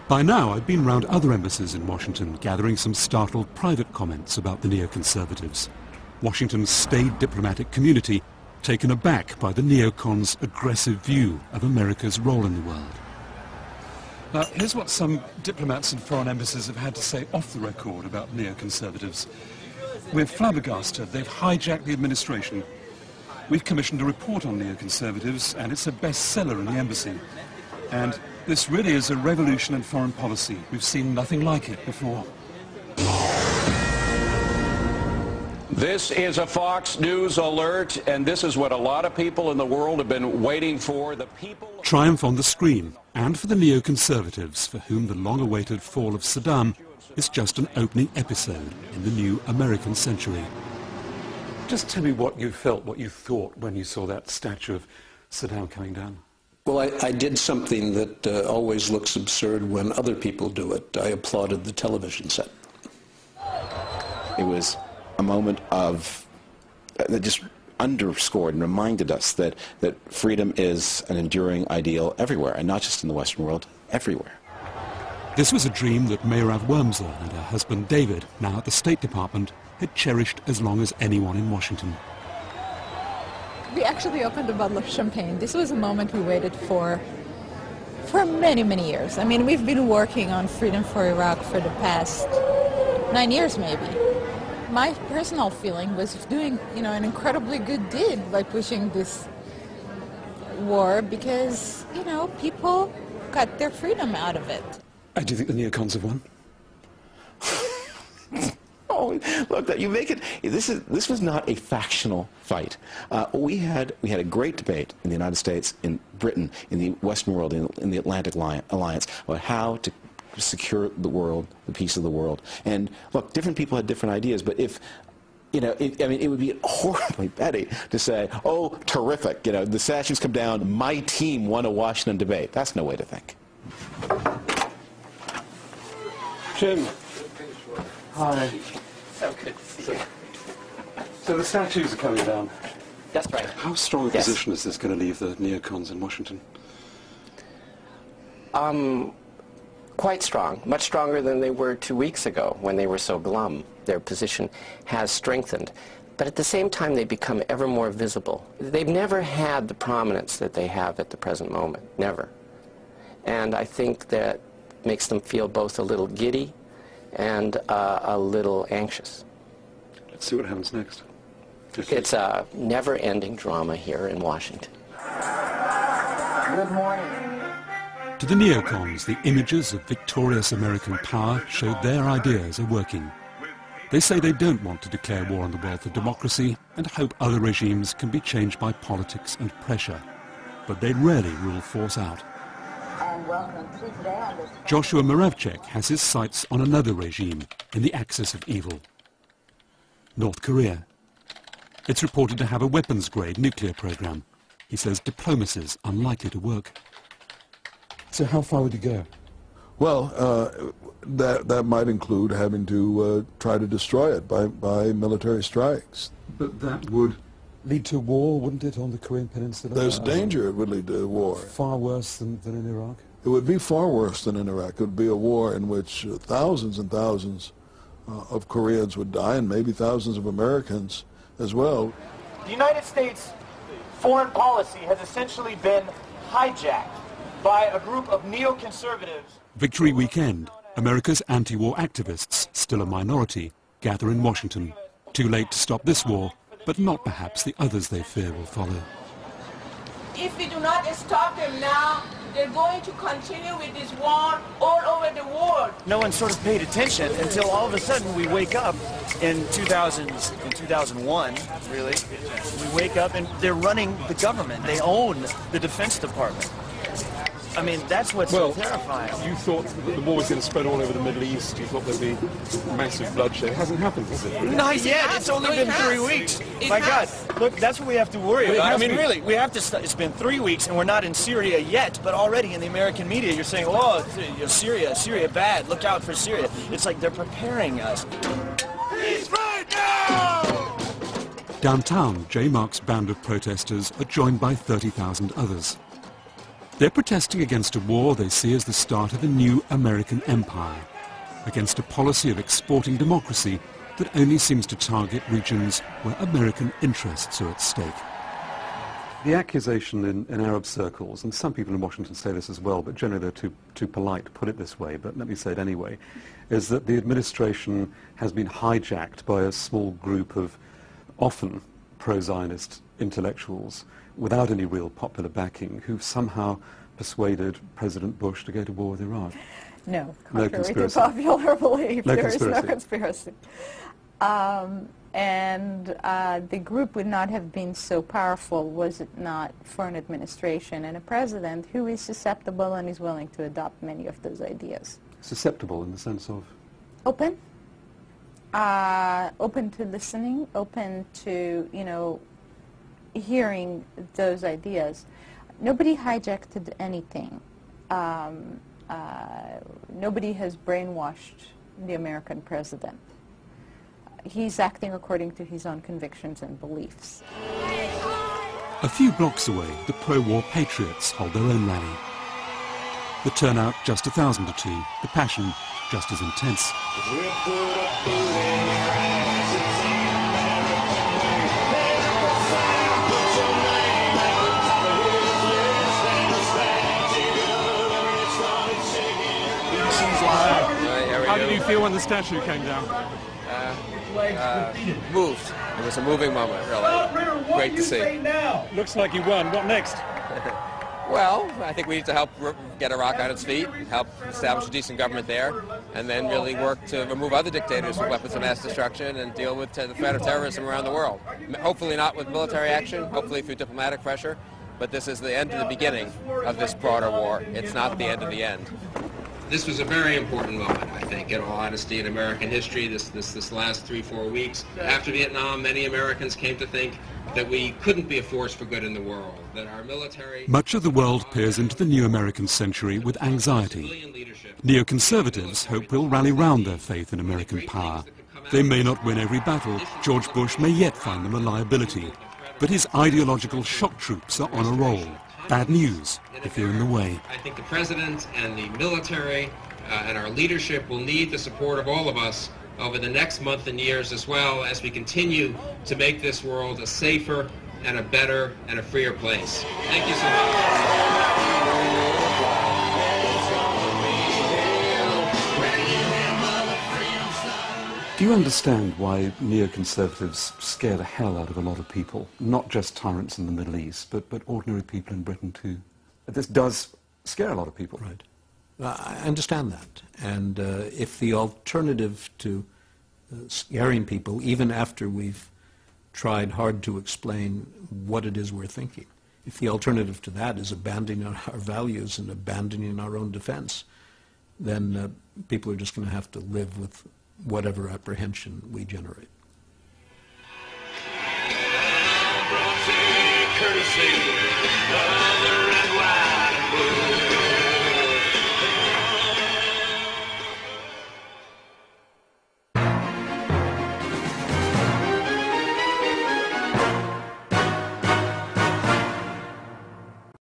By now, I'd been round other embassies in Washington, gathering some startled private comments about the neoconservatives. Washington's staid diplomatic community taken aback by the neocons' aggressive view of America's role in the world. Now, here's what some diplomats and foreign embassies have had to say off the record about neoconservatives. We're flabbergasted. They've hijacked the administration. We've commissioned a report on neoconservatives, and it's a bestseller in the embassy. And this really is a revolution in foreign policy. We've seen nothing like it before. This is a Fox News alert, and this is what a lot of people in the world have been waiting for. The people... Triumph on the screen, and for the neoconservatives, for whom the long-awaited fall of Saddam is just an opening episode in the new American century. Just tell me what you felt, what you thought when you saw that statue of Saddam coming down. Well, I did something that always looks absurd when other people do it. I applauded the television set. It was a moment of that just underscored and reminded us that freedom is an enduring ideal everywhere, and not just in the Western world, everywhere. This was a dream that Mayrav Wormser and her husband David, now at the State Department, had cherished as long as anyone in Washington. We actually opened a bottle of champagne. This was a moment we waited for many, many years. I mean, we've been working on freedom for Iraq for the past 9 years, maybe. My personal feeling was doing, an incredibly good deed by pushing this war because, people got their freedom out of it. Do you think the neocons have won? Oh, look, you make it. This was not a factional fight. We had a great debate in the United States, in Britain, in the Western world, in the Atlantic Alliance about how to secure the world, the peace of the world. And look, different people had different ideas, but if it would be horribly petty to say, "Oh, terrific! The statues come down. My team won a Washington debate." That's no way to think. Jim. Hi. So good to see you. So the statues are coming down. That's right. How strong a position is this going to leave the neocons in Washington? Quite strong. Much stronger than they were 2 weeks ago when they were so glum. Their position has strengthened. But at the same time, they become ever more visible. They've never had the prominence that they have at the present moment. Never. And I think that makes them feel both a little giddy and a little anxious. Let's see what happens next. It's a never-ending drama here in Washington. Good morning. To the neocons, the images of victorious American power showed their ideas are working. They say they don't want to declare war on the world for democracy and hope other regimes can be changed by politics and pressure. But they rarely rule force out. Joshua Moravchik has his sights on another regime in the axis of evil. North Korea. It's reported to have a weapons-grade nuclear program. He says diplomacy's unlikely to work. So how far would you go? Well, that might include having to try to destroy it by military strikes. But that would lead to war, wouldn't it, on the Korean Peninsula? There's danger it would lead to war. Far worse than in Iraq? It would be far worse than in Iraq. It would be a war in which thousands and thousands of Koreans would die, and maybe thousands of Americans as well. The United States foreign policy has essentially been hijacked by a group of neoconservatives. Victory weekend. America's anti-war activists, still a minority, gather in Washington. Too late to stop this war, but not perhaps the others they fear will follow. If we do not stop them now, they're going to continue with this war all over the world. No one sort of paid attention until all of a sudden we wake up in 2001, really. We wake up and they're running the government. They own the Defense Department. I mean, that's what's so terrifying. You thought that the war was going to spread all over the Middle East. You thought there'd be massive bloodshed. It hasn't happened, has it? Not yet. It's only been 3 weeks. My God. Look, that's what we have to worry about. I mean, really, we have to. It's been 3 weeks, and we're not in Syria yet. But already in the American media, you're saying, "Oh, Syria, bad. Look out for Syria." It's like they're preparing us. He's right now! Downtown, J. Mark's band of protesters are joined by 30,000 others. They're protesting against a war they see as the start of a new American empire, against a policy of exporting democracy that only seems to target regions where American interests are at stake. The accusation in Arab circles, and some people in Washington say this as well, but generally they're too polite to put it this way, but let me say it anyway, is that the administration has been hijacked by a small group of often pro-Zionist intellectuals without any real popular backing who've somehow persuaded President Bush to go to war with Iraq. No, No contrary to conspiracy. popular belief, No there is no conspiracy. conspiracy. The group would not have been so powerful was it not for an administration and a president who is susceptible and is willing to adopt many of those ideas. Susceptible in the sense of? Open. Open to listening, open to, hearing those ideas. Nobody hijacked anything. Nobody has brainwashed the American president. He's acting according to his own convictions and beliefs. A few blocks away, the pro-war patriots hold their own rally. The turnout just 1,000 to 2, the passion just as intense. How did you feel when the statue came down? Moved. It was a moving moment, really. Great to see. Looks like you won. What next? Well, I think we need to help get Iraq on its feet, help establish a decent government there, and then really work to remove other dictators with weapons of mass destruction and deal with the threat of terrorism around the world. Hopefully not with military action, hopefully through diplomatic pressure, but this is the end of the beginning of this broader war. It's not the end of the end. This was a very important moment, I think, in all honesty, in American history, this last 3-4 weeks. After Vietnam, many Americans came to think that we couldn't be a force for good in the world, that our military... Much of the world peers into the new American century with anxiety. Neoconservatives hope we'll rally round their faith in American power. They may not win every battle. George Bush may yet find them a liability. But his ideological shock troops are on a roll. Bad news if you're in the way. I think the President and the military and our leadership will need the support of all of us over the next month and years, as well as we continue to make this world a safer and a better and a freer place. Thank you so much. Do you understand why neoconservatives scare the hell out of a lot of people? Not just tyrants in the Middle East, but ordinary people in Britain too. This does scare a lot of people. Right. I understand that. And if the alternative to scaring people, even after we've tried hard to explain what it is we're thinking, if the alternative to that is abandoning our values and abandoning our own defense, then people are just going to have to live with whatever apprehension we generate. Courtesy,